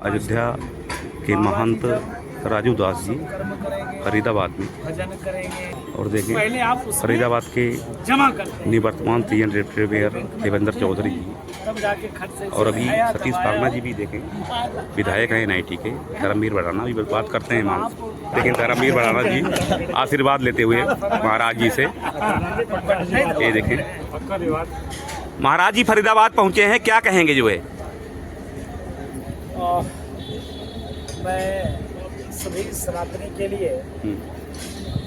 अयोध्या के महंत राजू दास जी फरीदाबाद में। और देखें फरीदाबाद के निवर्तमान CM deputy mayor Devendra Chaudhary ji, और अभी सतीश पागना जी भी देखें विधायक हैं NIT के। धर्मवीर भड़ाना भी बात करते हैं मां। लेकिन धर्मवीर भड़ाना जी आशीर्वाद लेते हुए महाराज जी से, ये देखें महाराज जी फरीदाबाद पहुंचे हैं, क्या कहेंगे जो है? मैं सभी सनातनी के लिए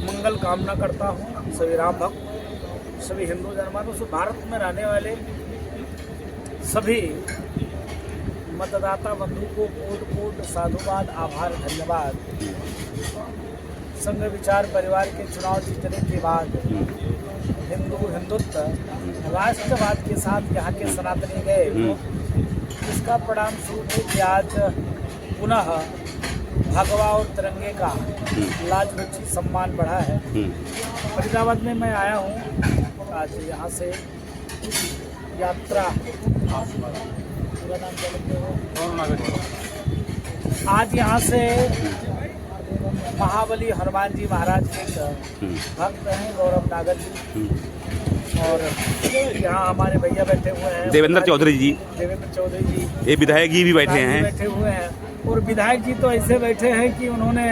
मंगल कामना करता हूँ। सभी राम भक्त, सभी हिंदू धर्मानुसार भारत में रहने वाले सभी मतदाता बंधु को कोट कोट साधुवाद, आभार, धन्यवाद। संघ विचार परिवार के चुनाव जीतने के बाद हिंदुत्व राष्ट्रवाद के साथ यहाँ के सनातनी गए, इसका परिणाम स्वरूप है कि आज पुनः भगवा और तिरंगे का लाज रुचि सम्मान बढ़ा है। फरीदाबाद में मैं आया हूँ आज यहाँ से यात्रा, पूरा नाम क्या लिखते हो? आज यहाँ से महाबली हनुमान जी महाराज के भक्त हैं गौरव नागर जी, और यहाँ हमारे भैया बैठे हुए हैं देवेंद्र चौधरी जी, ये विधायक जी भी बैठे हुए हैं। और विधायक जी तो ऐसे बैठे हैं कि उन्होंने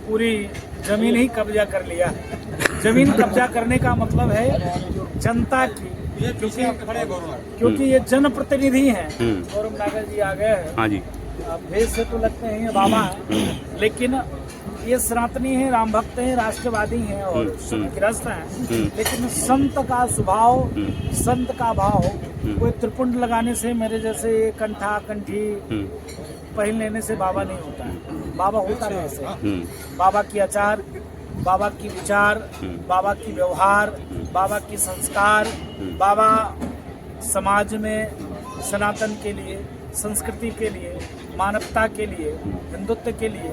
पूरी जमीन ही कब्जा कर लिया है। जमीन कब्जा करने का मतलब है जनता की, क्योंकि ये जनप्रतिनिधि हैं। गौरव नागर जी आ गए हैं। हाँ जी, भेष से तो लगते हैं ये बाबा हैं, लेकिन ये सनातनी हैं, राम भक्त हैं, राष्ट्रवादी हैं और गृहस्थ हैं। लेकिन संत का स्वभाव, संत का भाव, कोई त्रिपुंड लगाने से, मेरे जैसे कंठा कंठी पहन लेने से बाबा नहीं होता है। बाबा होता है ऐसे, बाबा की आचार, बाबा की विचार, बाबा की व्यवहार, बाबा की संस्कार, बाबा समाज में सनातन के लिए, संस्कृति के लिए, मानवता के लिए, हिंदुत्व के लिए,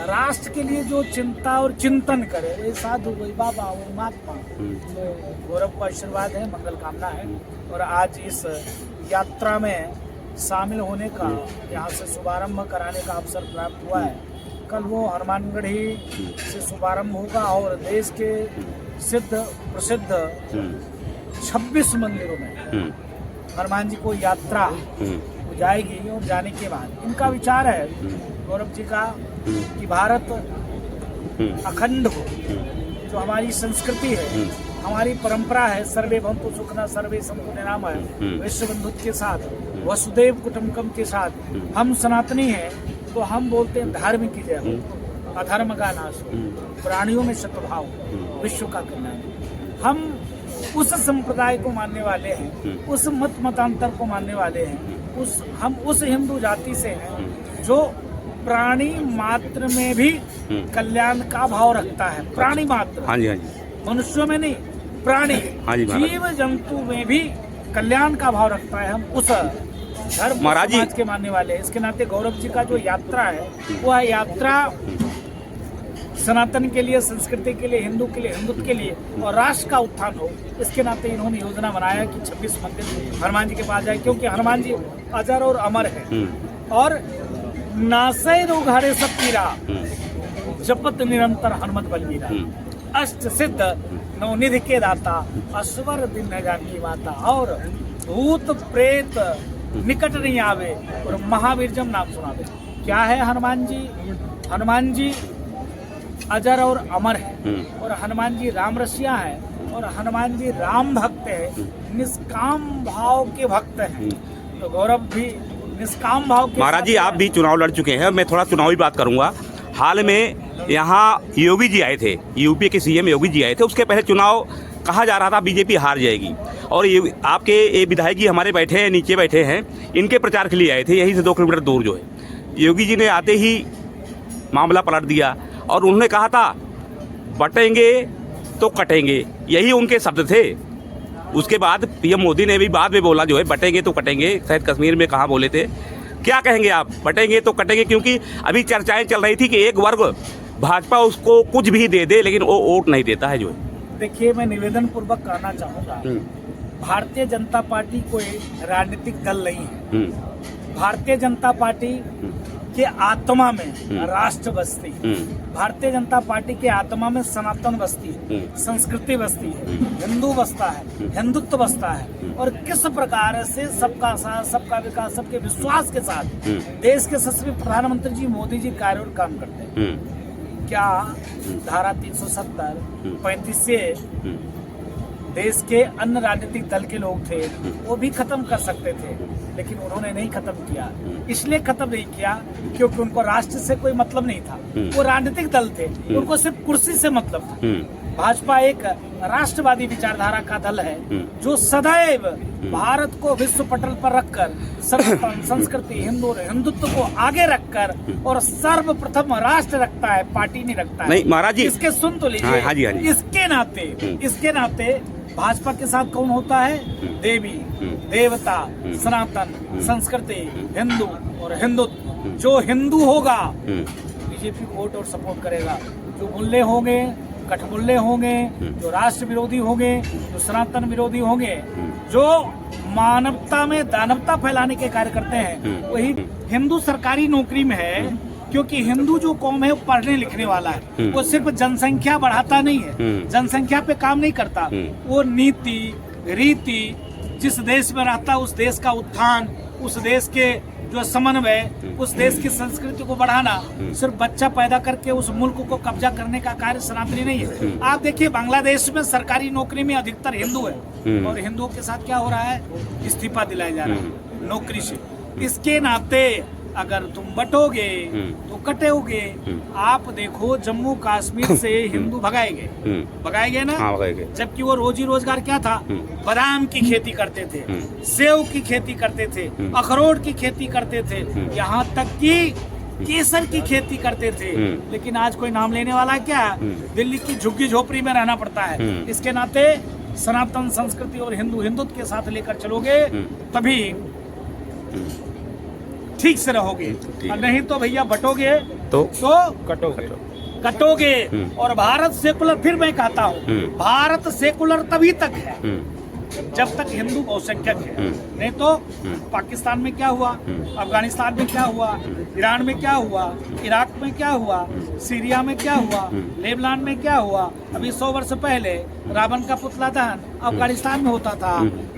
राष्ट्र के लिए जो चिंता और चिंतन करे, ये साधु, वही बाबा, वो महात्मा। तो गौरव का आशीर्वाद है, मंगल कामना है। और आज इस यात्रा में शामिल होने का, यहाँ से शुभारंभ कराने का अवसर प्राप्त हुआ है। कल वो हनुमानगढ़ी से शुभारंभ होगा और देश के सिद्ध प्रसिद्ध 26 मंदिरों में हनुमान जी को यात्रा जाएगी। और जाने के बाद इनका विचार है गौरव जी का कि भारत अखंड हो, जो हमारी संस्कृति है, हमारी परंपरा है, सर्वे भवन्तु सुखिनः सर्वे सन्तु निरामयः, विश्व बंधुत्व के साथ, वसुदेव कुटुम्बकम के साथ हम सनातनी हैं। तो हम बोलते हैं धर्म की जय हो, अधर्म का नाश हो, प्राणियों में सद्भाव, विश्व का कल्याण। हम उस संप्रदाय को मानने वाले हैं, उस मतांतर को मानने वाले हैं, हम उस हिंदू जाति से हैं जो प्राणी मात्र में भी कल्याण का भाव रखता है। प्राणी मात्र, हाँ जी, हाँ जी, मनुष्यों में नहीं, प्राणी, हाँ जी, जीव जंतु में भी कल्याण का भाव रखता है। हम उस धर्म समाज के मानने वाले हैं। इसके नाते गौरव जी का जो यात्रा है, वह यात्रा सनातन के लिए, संस्कृति के लिए, हिंदू के लिए, हिंदुत्व के लिए और राष्ट्र का उत्थान हो। इसके नाते इन्होंने योजना बनाया कि 26 मंदिर हनुमान जी के पास जाए, क्योंकि हनुमान जी अजर और अमर है। और नासै रोघारे सब पीरा, जपत निरंतर हनुमत बलबीरा, अष्ट सिद्ध नवनिधि के दाता, असवर दिन न जानकी माता, और भूत प्रेत निकट नहीं आवे, और महावीर जब नाम सुनावे। क्या है हनुमान जी? हनुमान जी अजर और अमर है, और हनुमान जी राम रसिया है, और हनुमान जी राम भक्त है, निष्काम भाव के भक्त हैं। तो गौरव भी निष्काम भाव के। महाराज जी, आप भी चुनाव लड़ चुके हैं, मैं थोड़ा चुनावी बात करूंगा। हाल में यहाँ योगी जी आए थे, यूपी के CM योगी जी आए थे। उसके पहले चुनाव कहा जा रहा था बीजेपी हार जाएगी, और ये आपके ये विधायक जी हमारे बैठे हैं, नीचे बैठे हैं, इनके प्रचार के लिए आए थे, यहीं से 2 किलोमीटर दूर जो है। योगी जी ने आते ही मामला पलट दिया और उन्होंने कहा था बटेंगे तो कटेंगे, यही उनके शब्द थे। उसके बाद PM मोदी ने भी बाद में बोला जो है बटेंगे तो कटेंगे, शायद कश्मीर में कहाँ बोले थे। क्या कहेंगे आप, बटेंगे तो कटेंगे? क्योंकि अभी चर्चाएं चल रही थी कि एक वर्ग भाजपा उसको कुछ भी दे दे लेकिन वो वोट नहीं देता है जो है। देखिए, मैं निवेदन पूर्वक कहना चाहूँगा, भारतीय जनता पार्टी कोई राजनीतिक दल नहीं है। भारतीय जनता पार्टी के आत्मा में राष्ट्र बसती है, भारतीय जनता पार्टी के आत्मा में सनातन बसती है, संस्कृति बसती है, हिंदू बसता है, हिंदुत्व बसता है। और किस प्रकार से सबका साथ, सबका विकास, सबके विश्वास के साथ देश के यशस्वी प्रधानमंत्री जी मोदी जी कार्य और काम करते हैं। क्या धारा 370, 35 से देश के अन्य राजनीतिक दल के लोग थे वो भी खत्म कर सकते थे, लेकिन उन्होंने नहीं खत्म किया। इसलिए खत्म नहीं किया क्योंकि उनको राष्ट्र से कोई मतलब नहीं था, वो राजनीतिक दल थे, उनको सिर्फ कुर्सी से मतलब था। भाजपा एक राष्ट्रवादी विचारधारा का दल है जो सदैव भारत को विश्व पटल पर रखकर सनातन संस्कृति, हिंदुत्व को आगे रखकर और सर्वप्रथम राष्ट्र रखता है, पार्टी नहीं रखता है। नहीं महाराज जी, इसके सुन तो लीजिए। हाँ जी, हाँ जी। इसके नाते भाजपा के साथ कौन होता है? देवी देवता, सनातन संस्कृति, हिंदू और हिंदुत्व। जो हिंदू होगा बीजेपी को वोट और सपोर्ट करेगा, जो मुल्ले होंगे, कठमुल्ले होंगे, जो राष्ट्र विरोधी होंगे, जो सनातन विरोधी होंगे, जो मानवता में दानवता फैलाने के कार्य करते हैं, वही हिंदू सरकारी नौकरी में है। क्योंकि हिंदू जो कौम है वो पढ़ने लिखने वाला है, वो सिर्फ जनसंख्या बढ़ाता नहीं है, जनसंख्या पे काम नहीं करता, वो नीति रीति जिस देश में रहता है उस देश का उत्थान, उस देश के जो समन्वय, उस देश की संस्कृति को बढ़ाना, सिर्फ बच्चा पैदा करके उस मुल्क को कब्जा करने का कार्य सनातनी नहीं है। आप देखिए बांग्लादेश में सरकारी नौकरी में अधिकतर हिंदू है और हिंदुओं के साथ क्या हो रहा है? इस्तीफा दिलाया जा रहा है नौकरी से। इसके नाते अगर तुम बटोगे तो कटोगे। आप देखो जम्मू कश्मीर से हिंदू भगाए गए ना, हाँ, भगाए गए। जबकि वो रोजी रोजगार क्या था? बादाम की खेती करते थे, सेव की खेती करते थे, अखरोट की खेती करते थे, यहाँ तक कि केसर की खेती करते थे। लेकिन आज कोई नाम लेने वाला है क्या? दिल्ली की झुग्गी झोपड़ी में रहना पड़ता है। इसके नाते सनातन संस्कृति और हिंदुत्व के साथ लेकर चलोगे तभी ठीक से रहोगे, और नहीं तो भैया बटोगे तो कटोगे। और भारत सेकुलर, फिर मैं कहता हूँ भारत सेकुलर तभी तक है जब तक हिंदू बहुसंख्यक है। नहीं तो पाकिस्तान में क्या हुआ, अफगानिस्तान में क्या हुआ, ईरान में क्या हुआ, इराक में क्या हुआ, सीरिया में क्या हुआ, लेबनान में क्या हुआ। अभी 100 वर्ष पहले रावण का पुतला दहन अफगानिस्तान में होता था।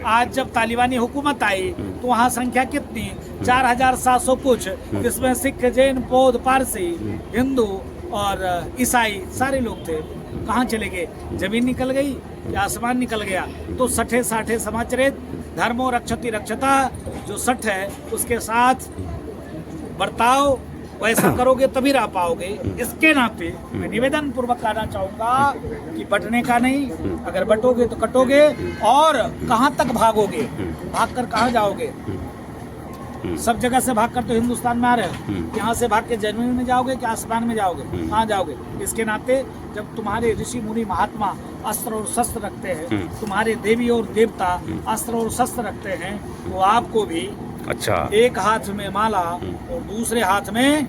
आज जब तालिबानी हुकूमत आई तो वहाँ संख्या कितनी? 4700 कुछ, जिसमें सिख, जैन, बौद्ध, पारसी, हिंदू और ईसाई सारे लोग थे। कहाँ चले गए? जमीन निकल गई या आसमान निकल गया? तो सठे साठे समाचरित धर्मो रक्षति रक्षता, जो सठ है उसके साथ बर्ताव वैसा करोगे तभी रह पाओगे। इसके नाते मैं निवेदन पूर्वक कहना चाहूंगा कि बटने का नहीं, अगर बटोगे तो कटोगे। और कहाँ तक भागोगे? भागकर कहाँ जाओगे? सब जगह से भागकर तो हिंदुस्तान में आ रहे हो, यहाँ से भाग के जमीन में जाओगे कि आसमान में जाओगे? कहाँ जाओगे? इसके नाते जब तुम्हारे ऋषि मुनि महात्मा अस्त्र और शस्त्र रखते हैं, तुम्हारे देवी और देवता अस्त्र और शस्त्र रखते हैं, तो आपको भी अच्छा एक हाथ में माला और दूसरे हाथ में